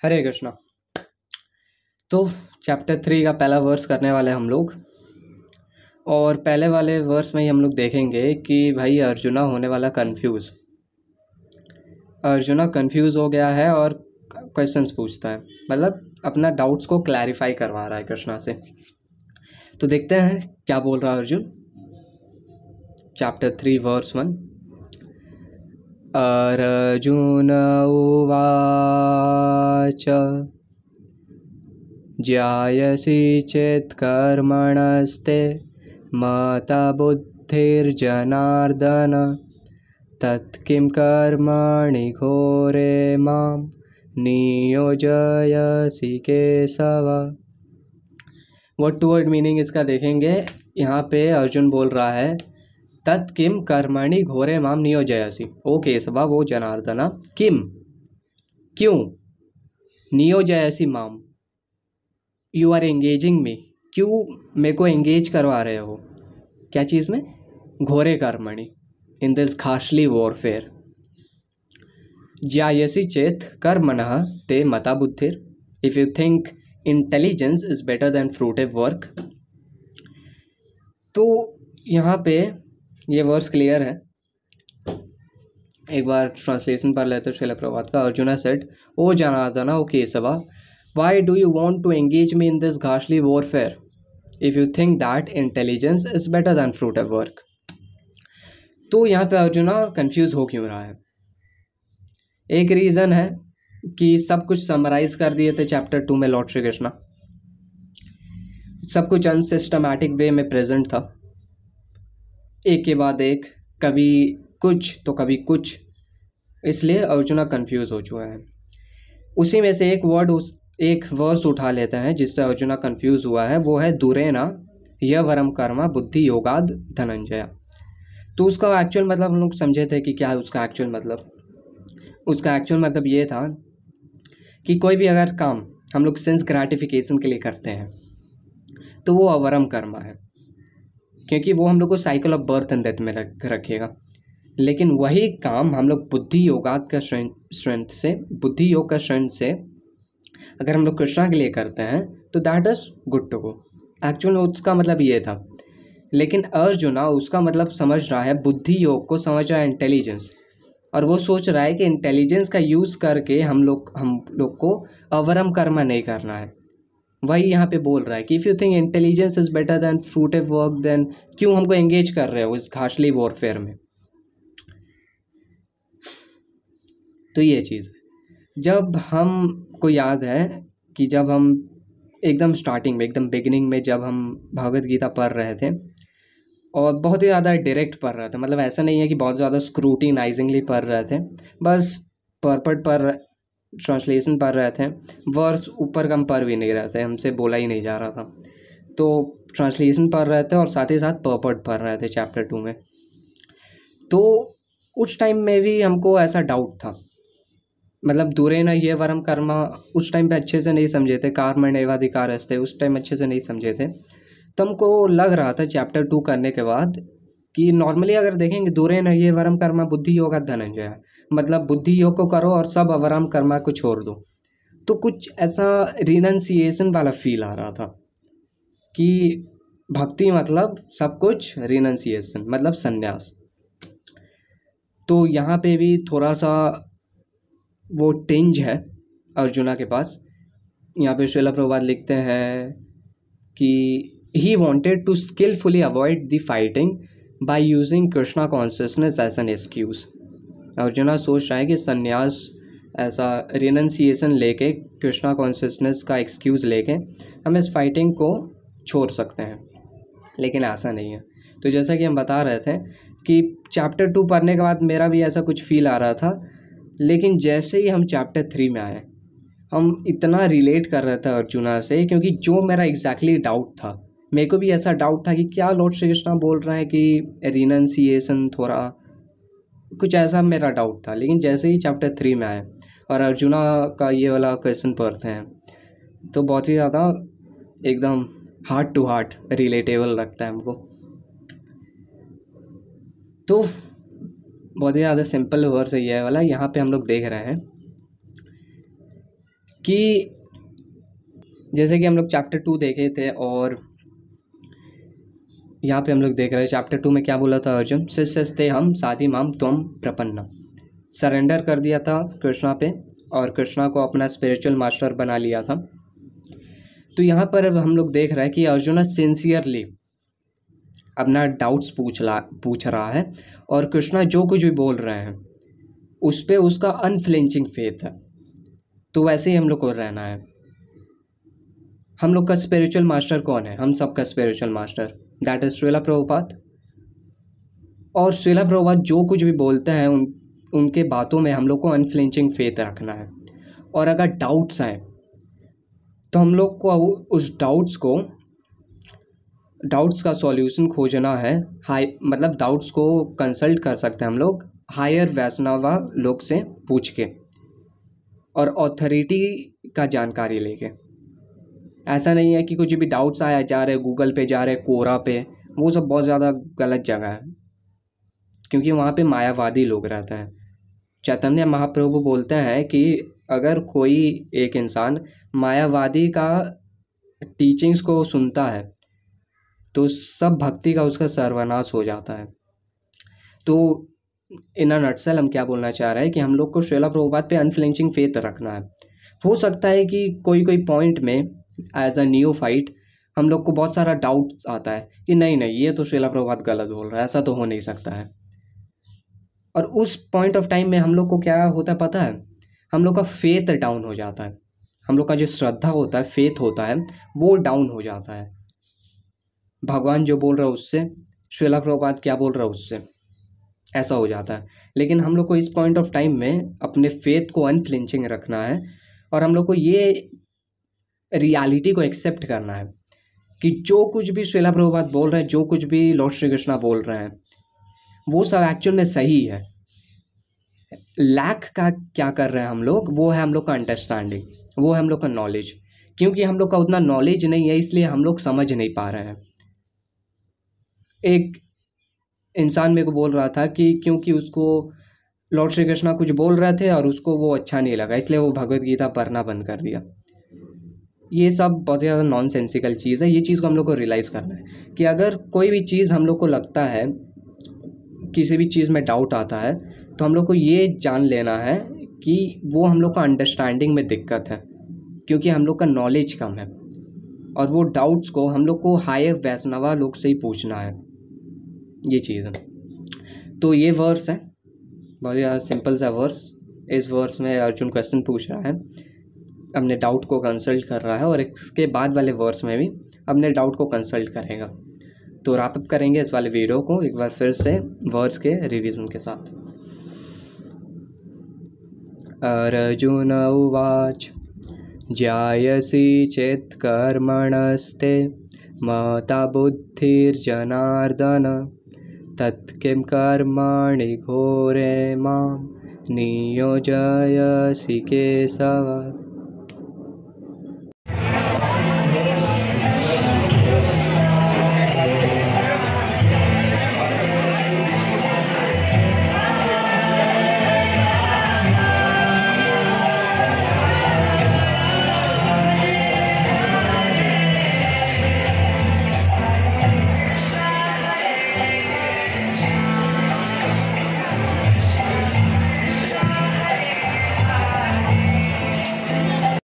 हरे कृष्णा। तो चैप्टर 3 का पहला वर्स करने वाले हम लोग, और पहले वाले वर्स में ही हम लोग देखेंगे कि भाई अर्जुना होने वाला कंफ्यूज। अर्जुना कंफ्यूज हो गया है और क्वेश्चंस पूछता है, मतलब अपना डाउट्स को क्लैरिफाई करवा रहा है कृष्णा से। तो देखते हैं क्या बोल रहा है अर्जुन। Chapter 3 verse 1। अर्जुन उवाच ज्यायसि चेत् कर्मणस्ते मता बुद्धिर्जनार्दन तत्किं कर्मणि घोरे मां नियोजयसि Keshava. Word to word meaning इसका देखेंगे। यहाँ पे अर्जुन बोल रहा है तत्किम कर्मणि घोरे माम नियोजयसि ओ केशव वो जनार्दना किम क्यों नियोजयसि माम यू आर एंगेजिंग मी, क्यों मेरे को एंगेज करवा रहे हो क्या चीज़ में, घोरे कर्मणि इन दिस घाशली वॉरफेयर। ज्यायसि चेत कर्मणः ते मता बुद्धिर if you think intelligence is better than fruitive work. तो यहाँ पे ये वर्स क्लियर है। एक बार ट्रांसलेशन पढ़ लेते श्रील प्रभात का। Arjuna said O Janardana O Keshava why do you want to engage me in this ghastly warfare if you think that intelligence is better than fruitive work। तो यहाँ पे अर्जुना कंफ्यूज हो क्यों रहा है। एक रीज़न है कि सब कुछ समराइज कर दिए थे चैप्टर 2 में लॉर्ड श्री कृष्णा। सब कुछ अनसिस्टमैटिक वे में प्रेजेंट था, एक के बाद एक, कभी कुछ तो कभी कुछ, इसलिए अर्जुना कंफ्यूज हो चुका है। उसी में से एक वर्स उठा लेते हैं जिससे अर्जुना कंफ्यूज हुआ है, वो है दुरेना यह वरम कर्मा बुद्धि योगाद धनंजय। तो उसका एक्चुअल मतलब हम लोग समझे थे कि क्या है उसका एक्चुअल मतलब। उसका एक्चुअल मतलब ये था कि कोई भी अगर काम हम लोग सेंस ग्रेटिफिकेशन के लिए करते हैं तो वो अवरम कर्मा है, क्योंकि वो हम लोग को cycle of birth and death में रखेगा। लेकिन वही काम हम लोग बुद्धि योगात का स्ट्रेंथ से, बुद्धि योग का स्ट्रेंथ से अगर हम लोग कृष्णा के लिए करते हैं तो that is good to go. Actual उसका मतलब ये था। लेकिन अर्जुना उसका मतलब समझ रहा है, बुद्धि योग को समझ रहा है इंटेलिजेंस, और वो सोच रहा है कि इंटेलिजेंस का यूज़ करके हम लोग को अवरम कर्म नहीं करना है। वही यहाँ पे बोल रहा है कि if you think intelligence is better than fruitive work then क्यों हमको एंगेज कर रहे हो इस घाशली वॉरफेयर में। तो ये चीज़ जब हमको याद है कि जब हम एकदम स्टार्टिंग में, एकदम बिगिनिंग में जब हम भगवद गीता पढ़ रहे थे और बहुत ही ज़्यादा डायरेक्ट पढ़ रहे थे, मतलब ऐसा नहीं है कि बहुत ज़्यादा स्क्रूटिनाइजिंगली पढ़ रहे थे, बस परपट पर ट्रांसलेशन पढ़ रहे थे, वर्स ऊपर कम पढ़ भी नहीं रहे थे, हमसे बोला ही नहीं जा रहा था। तो ट्रांसलेशन पढ़ रहे थे और साथ ही साथ परपट पढ़ रहे थे चैप्टर 2 में। तो उस टाइम में भी हमको ऐसा डाउट था, मतलब दूरे न ये वरम कर्मा उस टाइम पे अच्छे से नहीं समझे थे, कर्मण्येवाधिकार अस्ते उस टाइम अच्छे से नहीं समझे थे। तो हमको लग रहा था चैप्टर 2 करने के बाद कि नॉर्मली अगर देखेंगे दूरे न ये वरम कर्मा बुद्धि योग धनंजय, मतलब बुद्धि योग को करो और सब अवरम कर्मा को छोड़ दो। तो कुछ ऐसा रिनंसिएशन वाला फील आ रहा था कि भक्ति मतलब सब कुछ, रिनंसिएशन मतलब संन्यास। तो यहाँ पे भी थोड़ा सा वो टिंज है अर्जुना के पास। यहाँ पे श्रील प्रभुपाद लिखते हैं कि he wanted to skillfully avoid the fighting by using Krishna consciousness as an excuse. Arjuna सोच रहा है कि संन्यास ऐसा रिनंसिएशन लेके, कृष्णा कॉन्शियसनेस का एक्सक्यूज़ लेके हम इस फाइटिंग को छोड़ सकते हैं, लेकिन ऐसा नहीं है। तो जैसा कि हम बता रहे थे कि चैप्टर 2 पढ़ने के बाद मेरा भी ऐसा कुछ फील आ रहा था, लेकिन जैसे ही हम चैप्टर 3 में आए हम इतना रिलेट कर रहे थे अर्जुना से, क्योंकि जो मेरा एग्जैक्टली डाउट था, मेरे को भी ऐसा डाउट था कि क्या लॉर्ड श्री कृष्णा बोल रहे हैं कि रिनंसिएशन, थोड़ा कुछ ऐसा मेरा डाउट था। लेकिन जैसे ही चैप्टर 3 में आए और अर्जुना का ये वाला क्वेश्चन पढ़ते हैं तो बहुत ही ज़्यादा एकदम हार्ट टू हार्ट रिलेटेबल लगता है हमको। तो बहुत ही ज़्यादा सिंपल वर्स है ये वाला। यहाँ पे हम लोग देख रहे हैं कि जैसे कि हम लोग चैप्टर 2 देखे थे और यहाँ पे हम लोग देख रहे हैं चैप्टर 2 में क्या बोला था अर्जुन, शिष्यस्ते हम साधि माम त्वम प्रपन्ना, सरेंडर कर दिया था कृष्णा पे और कृष्णा को अपना स्पिरिचुअल मास्टर बना लिया था। तो यहाँ पर अब हम लोग देख रहे हैं कि अर्जुन सिंसियरली अपना डाउट्स पूछ रहा है और कृष्णा जो कुछ भी बोल रहे हैं उस पर उसका अनफ्लिंचिंग फेथ है। तो वैसे ही हम लोग को रहना है। हम लोग का स्पिरिचुअल मास्टर कौन है? हम सबका spiritual master that is Srila Prabhupada. और श्रीला प्रभुपाद जो कुछ भी बोलते हैं उनके बातों में हम लोग को अनफ्लिंचिंग फेथ रखना है। और अगर डाउट्स आए तो हम लोग को उस डाउट्स का सॉल्यूशन खोजना है। मतलब डाउट्स को कंसल्ट कर सकते हैं हम लोग हायर वैष्णवा लोग से पूछ के और ऑथोरिटी का जानकारी लेके। ऐसा नहीं है कि कुछ भी डाउट्स आया जा रहे गूगल पे जा रहे कोरा पे, वो सब बहुत ज़्यादा गलत जगह है क्योंकि वहाँ पे मायावादी लोग रहते हैं। चैतन्य महाप्रभु बोलते हैं कि अगर कोई एक इंसान मायावादी का टीचिंग्स को सुनता है तो सब भक्ति का उसका सर्वनाश हो जाता है। तो इन अ नटसेल हम क्या बोलना चाह रहे हैं कि हम लोग को श्रीला प्रभुपाद पे अनफ्लिंचिंग फेथ रखना है। हो सकता है कि कोई पॉइंट में एज अ नियोफाइट हम लोग को बहुत सारा डाउट आता है कि नहीं ये तो श्रीला प्रभुपाद गलत बोल रहा है, ऐसा तो हो नहीं सकता है। और उस पॉइंट ऑफ टाइम में हम लोग को क्या होता है पता है? हम लोग का फेथ डाउन हो जाता है। हम लोग का जो श्रद्धा होता है, फेथ होता है, वो डाउन हो जाता है। भगवान जो बोल रहा है उससे, श्रीला प्रभुपाद क्या बोल रहा है उससे, ऐसा हो जाता है। लेकिन हम लोग को इस पॉइंट ऑफ टाइम में अपने फेथ को अनफ्लिंचिंग रखना है और हम लोग को ये रियलिटी को एक्सेप्ट करना है कि जो कुछ भी श्रीला प्रभुपाद बोल रहे हैं, जो कुछ भी लॉर्ड श्री कृष्णा बोल रहे हैं, वो सब एक्चुअल में सही है। लैक का क्या कर रहे हैं हम लोग, वो है हम लोग का अंडरस्टैंडिंग, वो है हम लोग का नॉलेज। क्योंकि हम लोग का उतना नॉलेज नहीं है इसलिए हम लोग समझ नहीं पा रहे हैं। एक इंसान मेरे को बोल रहा था कि क्योंकि उसको लॉर्ड श्री कृष्णा कुछ बोल रहे थे और उसको वो अच्छा नहीं लगा इसलिए वो भगवत गीता पढ़ना बंद कर दिया। ये सब बहुत ज़्यादा नॉनसेंसिकल चीज़ है। ये चीज़ को हम लोग को रियलाइज़ करना है कि अगर कोई भी चीज़ हम लोग को लगता है, किसी भी चीज़ में डाउट आता है, तो हम लोग को ये जान लेना है कि वो हम लोग का अंडरस्टैंडिंग में दिक्कत है क्योंकि हम लोग का नॉलेज कम है। और वो डाउट्स को हम लोग को हायर वैष्णवा लोग से ही पूछना है। ये चीज़ है। तो ये वर्स है, बहुत ज़्यादा सिंपल सा वर्स। इस वर्स में अर्जुन क्वेश्चन पूछ रहा है, अपने डाउट को कंसल्ट कर रहा है और इसके बाद वाले वर्स में भी अपने डाउट को कंसल्ट करेगा। तो रैप अप करेंगे इस वाले वीडियो को एक बार फिर से वर्स के रिवीजन के साथ। अर्जुन उवाच जायसी चेत् कर्मणस्ते मता बुद्धिर्जनार्दन तत्किं कर्माणि घोरे मां नियोजयसि केशव।